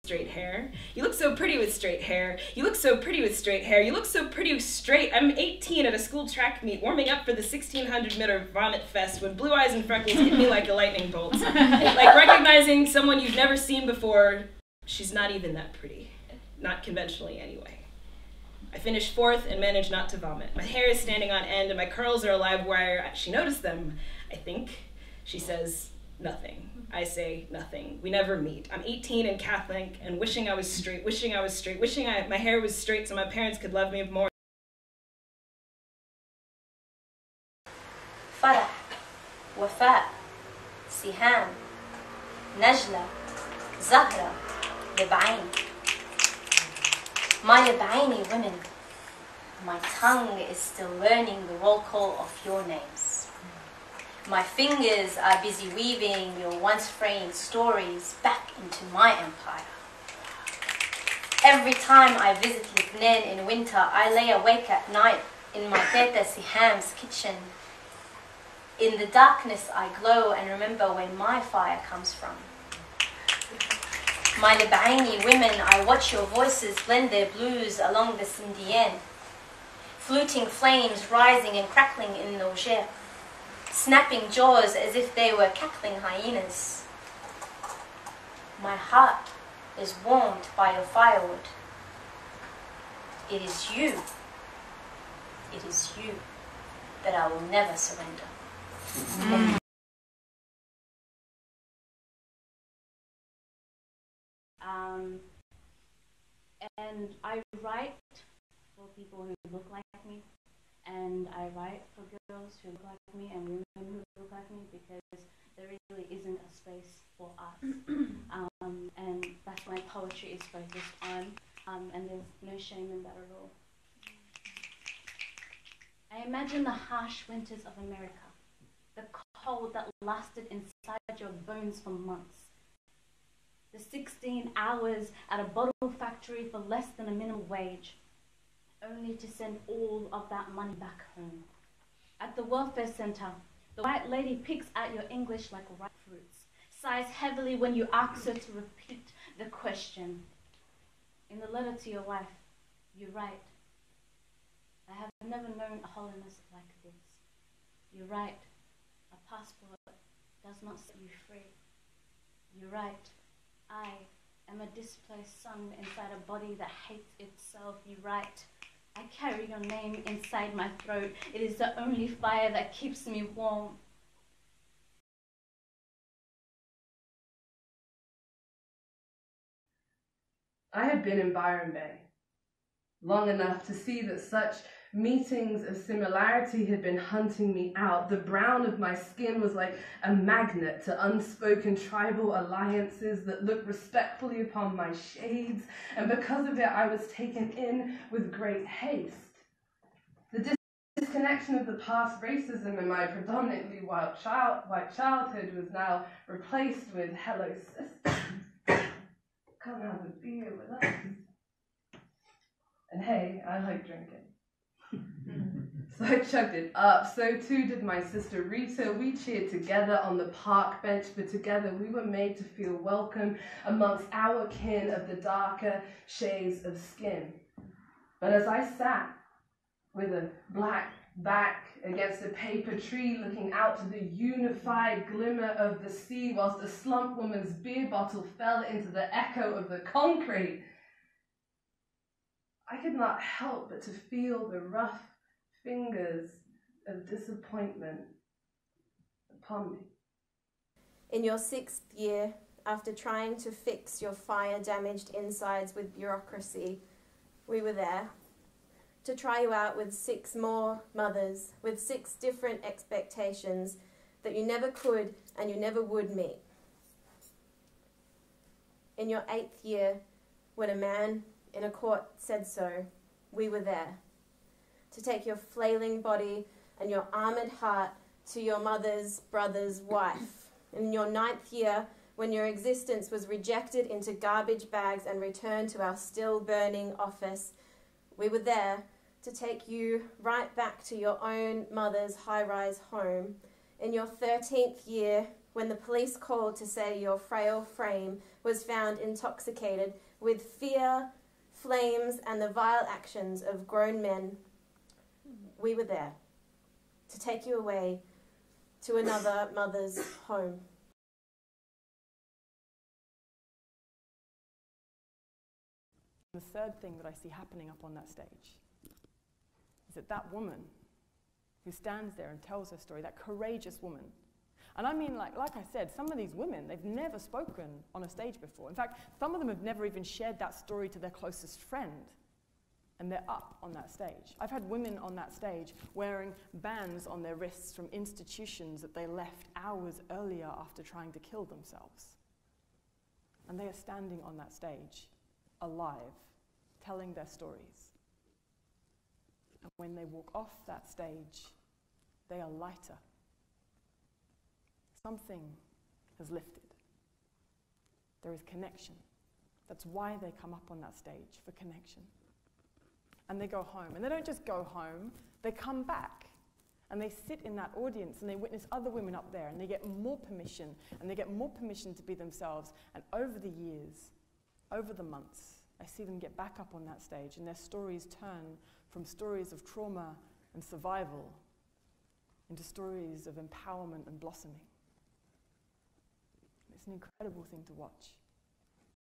straight hair. You look so pretty with straight hair. You look so pretty with straight hair. You look so pretty with straight. I'm 18 at a school track meet, warming up for the 1600 meter vomit fest when blue eyes and freckles hit me like a lightning bolt. Like recognizing someone you've never seen before. She's not even that pretty. Not conventionally anyway. I finished 4th and managed not to vomit. My hair is standing on end and my curls are a live wire. She noticed them, I think. She says, nothing. I say nothing. We never meet. I'm 18 and Catholic and wishing I was straight, wishing I was straight, wishing my hair was straight so my parents could love me more. فرح, وفاء, سهام, نجلة, زهرة, لبعين. My Libaini women, my tongue is still learning the roll call of your names. My fingers are busy weaving your once fraying stories back into my empire. Every time I visit Lebanon in winter, I lay awake at night in my Teta Siham's kitchen. In the darkness I glow and remember where my fire comes from. My Libaini women, I watch your voices blend their blues along the Sindian, fluting flames rising and crackling in Noger, snapping jaws as if they were cackling hyenas. My heart is warmed by your firewood. It is you that I will never surrender. And I write for people who look like me, and I write for girls who look like me and women who look like me because there really isn't a space for us. And that's what my poetry is focused on, and there's no shame in that at all. I imagine the harsh winters of America, the cold that lasted inside your bones for months, the 16 hours at a bottle factory for less than a minimum wage, only to send all of that money back home. At the welfare center, the white lady picks at your English like ripe fruits, sighs heavily when you ask her to repeat the question. In the letter to your wife, you write, I have never known a holiness like this. You write, a passport does not set you free. You write, I am a displaced son inside a body that hates itself. You write, I carry your name inside my throat. It is the only fire that keeps me warm. I had been in Byron Bay long enough to see that such meetings of similarity had been hunting me out. The brown of my skin was like a magnet to unspoken tribal alliances that looked respectfully upon my shades, and because of it I was taken in with great haste. The disconnection of the past racism in my predominantly white childhood was now replaced with, hello sister, come have a beer with us. And hey, I like drinking. So I chugged it up. So too did my sister Rita. We cheered together on the park bench, but together we were made to feel welcome amongst our kin of the darker shades of skin. But as I sat with a black back against a paper tree looking out to the unified glimmer of the sea, whilst a slump woman's beer bottle fell into the echo of the concrete, I could not help but to feel the rough fingers of disappointment upon me. In your 6th year, after trying to fix your fire-damaged insides with bureaucracy, we were there to try you out with 6 more mothers, with 6 different expectations that you never could and you never would meet. In your 8th year, when a man in a court said so, we were there to take your flailing body and your armoured heart to your mother's brother's wife. In your 9th year, when your existence was rejected into garbage bags and returned to our still burning office, we were there to take you right back to your own mother's high-rise home. In your 13th year, when the police called to say your frail frame was found intoxicated with fear, flames, and the vile actions of grown men, we were there to take you away to another mother's home. The third thing that I see happening up on that stage is that that woman who stands there and tells her story, that courageous woman, and I mean, like I said, some of these women, they've never spoken on a stage before. In fact, some of them have never even shared that story to their closest friend, and they're up on that stage. I've had women on that stage wearing bands on their wrists from institutions that they left hours earlier after trying to kill themselves. And they are standing on that stage, alive, telling their stories. And when they walk off that stage, they are lighter. Something has lifted. There is connection. That's why they come up on that stage, for connection. And they go home. And they don't just go home, they come back. And they sit in that audience and they witness other women up there and they get more permission and they get more permission to be themselves. And over the years, over the months, I see them get back up on that stage and their stories turn from stories of trauma and survival into stories of empowerment and blossoming. It's an incredible thing to watch.